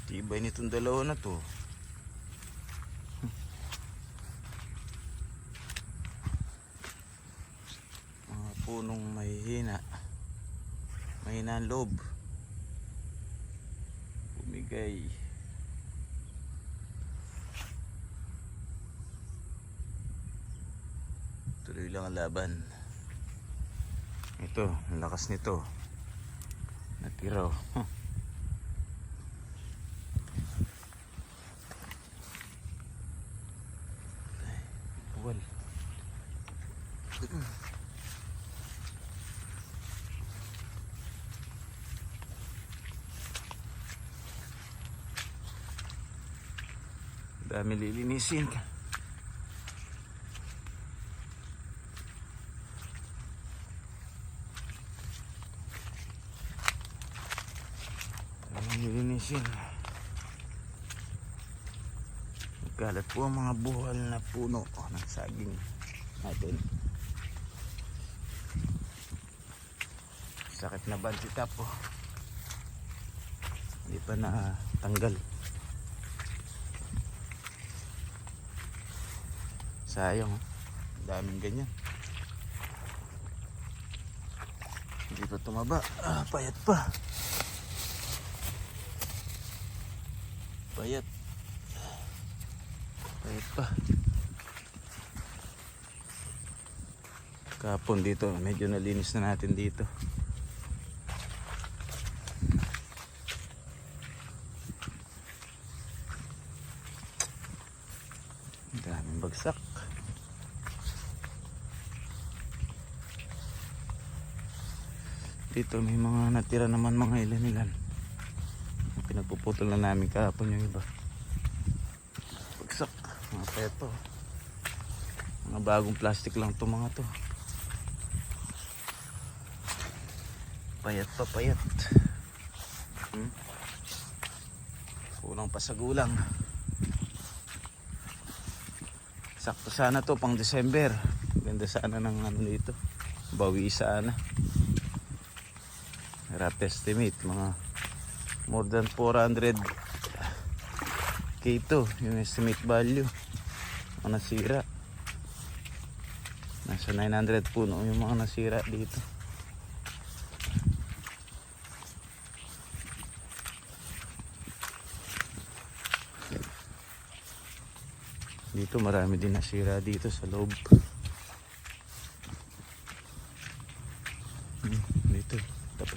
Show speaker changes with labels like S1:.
S1: Tibay nitong dalawa na to. Mga punong mahihina. Mahina ang loob. Bumigay. Tuloy lang ang laban. Ito, ang lakas nito. Natiraw. Buwal. Dami lilinisin. Lilinisin. Nagkalat po ang mga buhal na puno ng saging natin. Sakit na bantita po. Hindi pa na tanggal. Sayang, daming ganyan. Hindi pa tumaba. Payat pa. Payat pa. Kapon dito, medyo nalinis na natin dito. Daming bagsak. Dito may mga natira naman, mga ilan-ilan. Pinagpuputol na namin kahapon yung iba. Bagsak. Mga peto. Mga bagong plastic lang to mga to. Payat pa, payat. Kulang pa sa gulang. Sakto sana to pang December. Ganda sana ng ano dito. Bawi sana. Rough estimate mga more than 400k to yung estimate value ang nasira. Nasa 900 puno yung mga nasira dito. Dito marami din nasira dito sa loob.